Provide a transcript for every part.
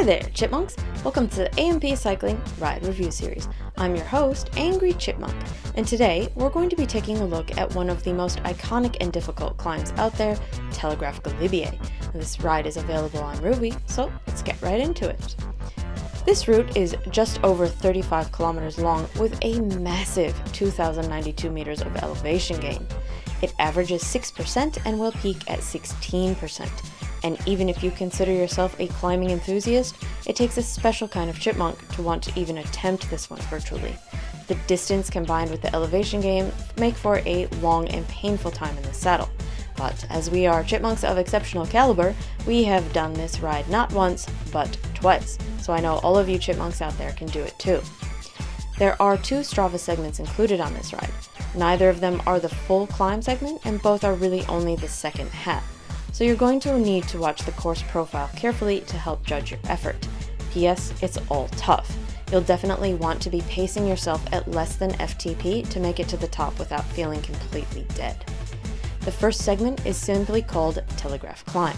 there, chipmunks! Welcome to the AMP Cycling Ride Review Series. I'm your host, Angry Chipmunk, and today we're going to be taking a look at one of the most iconic and difficult climbs out there, Télégraphe Galibier. This ride is available on Rouvy, so let's get right into it. This route is just over 35 kilometers long with a massive 2,092 meters of elevation gain. It averages 6% and will peak at 16%. And even if you consider yourself a climbing enthusiast, it takes a special kind of chipmunk to want to even attempt this one virtually. The distance combined with the elevation gain make for a long and painful time in the saddle. But as we are chipmunks of exceptional caliber, we have done this ride not once, but twice. So I know all of you chipmunks out there can do it too. There are 2 Strava segments included on this ride. Neither of them are the full climb segment, and both are really only the second half. So you're going to need to watch the course profile carefully to help judge your effort. P.S. It's all tough. You'll definitely want to be pacing yourself at less than FTP to make it to the top without feeling completely dead. The first segment is simply called Télégraphe Climb.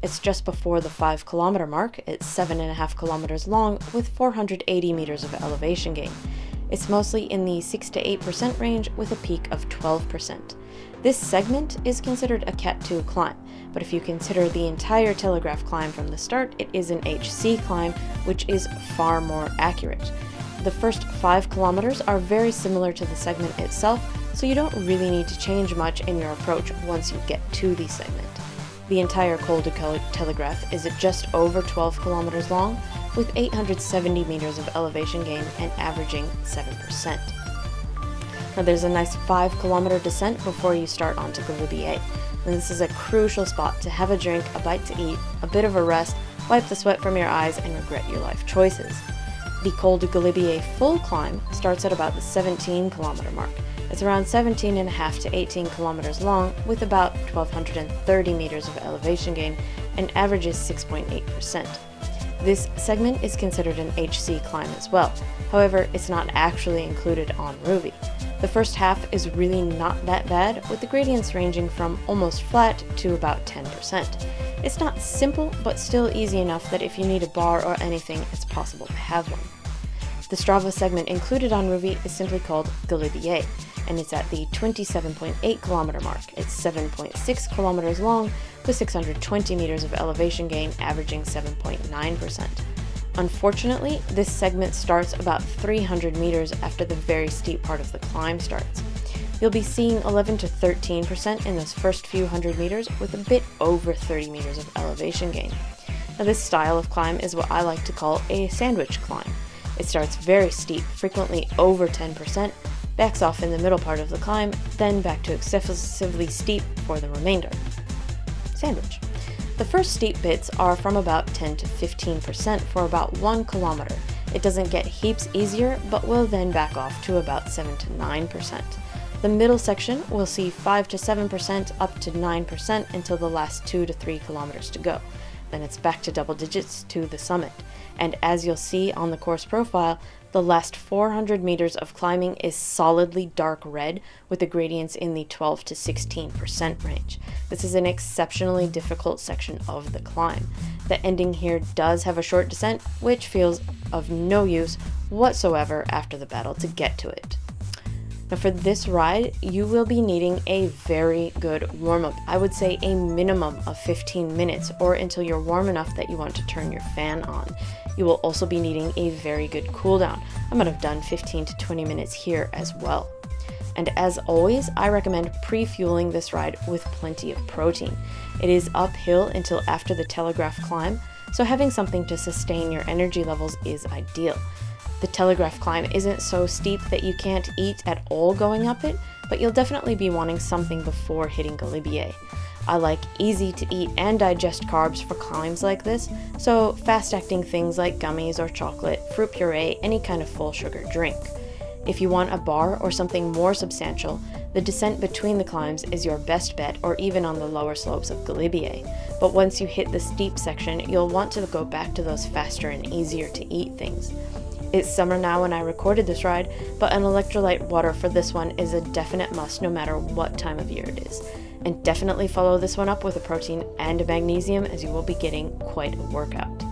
It's just before the 5 kilometer mark. It's 7.5 kilometers long with 480 meters of elevation gain. It's mostly in the 6 to 8% range with a peak of 12%. This segment is considered a Cat 2 climb, but if you consider the entire Télégraphe climb from the start, it is an HC climb, which is far more accurate. The first 5 kilometers are very similar to the segment itself, so you don't really need to change much in your approach once you get to the segment. The entire Col du Télégraphe is just over 12 kilometers long, with 870 meters of elevation gain and averaging 7%. Now there's a nice 5 kilometer descent before you start onto Galibier, and this is a crucial spot to have a drink, a bite to eat, a bit of a rest, wipe the sweat from your eyes, and regret your life choices. The Col du Galibier full climb starts at about the 17 kilometer mark. It's around 17.5 to 18 kilometers long with about 1,230 meters of elevation gain and averages 6.8%. This segment is considered an HC climb as well. However, it's not actually included on Rouvy. The first half is really not that bad, with the gradients ranging from almost flat to about 10%. It's not simple, but still easy enough that if you need a bar or anything, it's possible to have one. The Strava segment included on Rouvy is simply called Galibier, and it's at the 27.8 kilometer mark. It's 7.6 kilometers long with 620 meters of elevation gain, averaging 7.9%. Unfortunately, this segment starts about 300 meters after the very steep part of the climb starts. You'll be seeing 11 to 13% in those first few hundred meters with a bit over 30 meters of elevation gain. Now this style of climb is what I like to call a sandwich climb. It starts very steep, frequently over 10%, backs off in the middle part of the climb, then back to excessively steep for the remainder. Sandwich. The first steep bits are from about 10 to 15% for about 1 kilometer. It doesn't get heaps easier, but will then back off to about 7 to 9%. The middle section will see 5 to 7% up to 9% until the last 2 to 3 kilometers to go. Then it's back to double digits to the summit. And as you'll see on the course profile, the last 400 meters of climbing is solidly dark red with the gradients in the 12 to 16% range. This is an exceptionally difficult section of the climb. The ending here does have a short descent, which feels of no use whatsoever after the battle to get to it. Now for this ride, you will be needing a very good warm-up. I would say a minimum of 15 minutes or until you're warm enough that you want to turn your fan on. You will also be needing a very good cool down. I might have done 15 to 20 minutes here as well. And as always, I recommend pre-fueling this ride with plenty of protein. It is uphill until after the Télégraphe climb, so having something to sustain your energy levels is ideal. The Télégraphe climb isn't so steep that you can't eat at all going up it, but you'll definitely be wanting something before hitting Galibier. I like easy to eat and digest carbs for climbs like this, so fast-acting things like gummies or chocolate, fruit puree, any kind of full sugar drink. If you want a bar or something more substantial, the descent between the climbs is your best bet, or even on the lower slopes of Galibier. But once you hit the steep section, you'll want to go back to those faster and easier to eat things. It's summer now when I recorded this ride, but an electrolyte water for this one is a definite must no matter what time of year it is. And definitely follow this one up with a protein and a magnesium, as you will be getting quite a workout.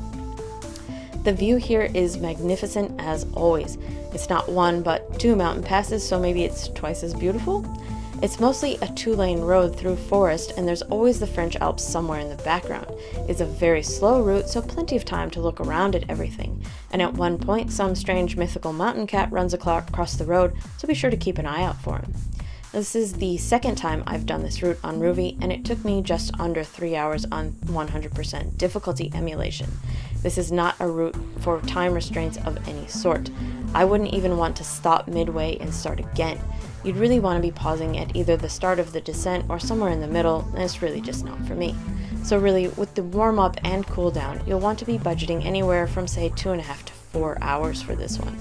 The view here is magnificent as always. It's not one but two mountain passes, so maybe it's twice as beautiful. It's mostly a 2-lane road through forest, and there's always the French Alps somewhere in the background. It's a very slow route, so plenty of time to look around at everything. And at one point, some strange mythical mountain cat runs across the road, so be sure to keep an eye out for him. This is the second time I've done this route on Rouvy, and it took me just under 3 hours on 100% difficulty emulation. This is not a route for time restraints of any sort. I wouldn't even want to stop midway and start again. You'd really want to be pausing at either the start of the descent or somewhere in the middle, and it's really just not for me. So really, with the warm-up and cool-down, you'll want to be budgeting anywhere from say 2.5 to 4 hours for this one.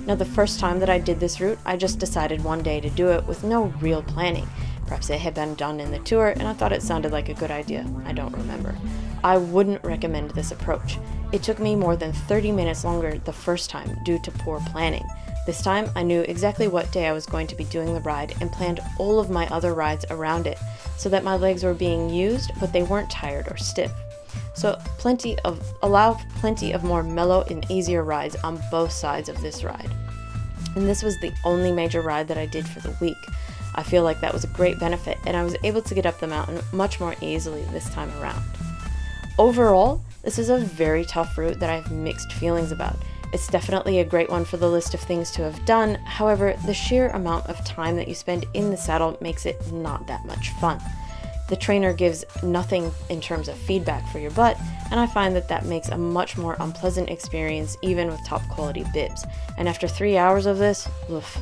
Now, the first time that I did this route, I just decided one day to do it with no real planning. Perhaps it had been done in the tour and I thought it sounded like a good idea. I don't remember. I wouldn't recommend this approach. It took me more than 30 minutes longer the first time due to poor planning. This time, I knew exactly what day I was going to be doing the ride and planned all of my other rides around it so that my legs were being used, but they weren't tired or stiff. So allow plenty of more mellow and easier rides on both sides of this ride. And this was the only major ride that I did for the week. I feel like that was a great benefit, and I was able to get up the mountain much more easily this time around. Overall, this is a very tough route that I have mixed feelings about. It's definitely a great one for the list of things to have done. However, the sheer amount of time that you spend in the saddle makes it not that much fun. The trainer gives nothing in terms of feedback for your butt, and I find that makes a much more unpleasant experience even with top quality bibs. And after 3 hours of this, oof.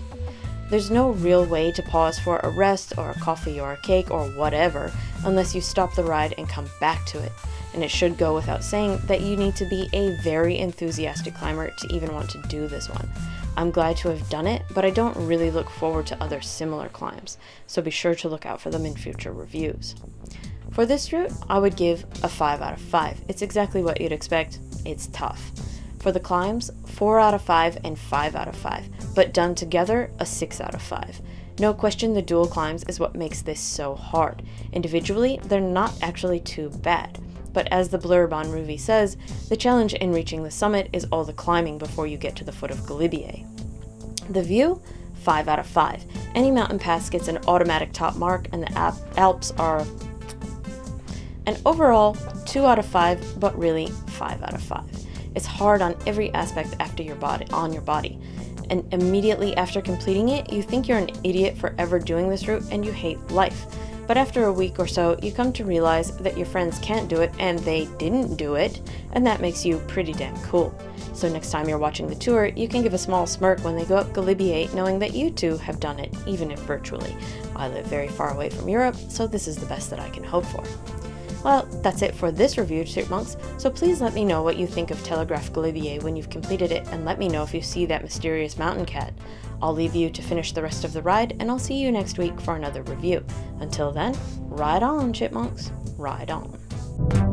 There's no real way to pause for a rest or a coffee or a cake or whatever unless you stop the ride and come back to it. And it should go without saying that you need to be a very enthusiastic climber to even want to do this one. I'm glad to have done it, but I don't really look forward to other similar climbs, so be sure to look out for them in future reviews. For this route, I would give a 5 out of 5. It's exactly what you'd expect. It's tough. For the climbs, 4 out of 5 and 5 out of 5, but done together, a 6 out of 5. No question the dual climbs is what makes this so hard. Individually, they're not actually too bad. But as the blurb on Rouvy says, the challenge in reaching the summit is all the climbing before you get to the foot of Galibier. The view? 5 out of 5. Any mountain pass gets an automatic top mark, and the Alps are an overall 2 out of 5, but really 5 out of 5. It's hard on every aspect on your body. And immediately after completing it, you think you're an idiot for ever doing this route and you hate life. But after a week or so, you come to realize that your friends can't do it and they didn't do it, and that makes you pretty damn cool. So next time you're watching the tour, you can give a small smirk when they go up Galibier, knowing that you too have done it, even if virtually. I live very far away from Europe, so this is the best that I can hope for. Well, that's it for this review, chipmunks, so please let me know what you think of Télégraphe Galibier when you've completed it, and let me know if you see that mysterious mountain cat. I'll leave you to finish the rest of the ride, and I'll see you next week for another review. Until then, ride on, chipmunks, ride on.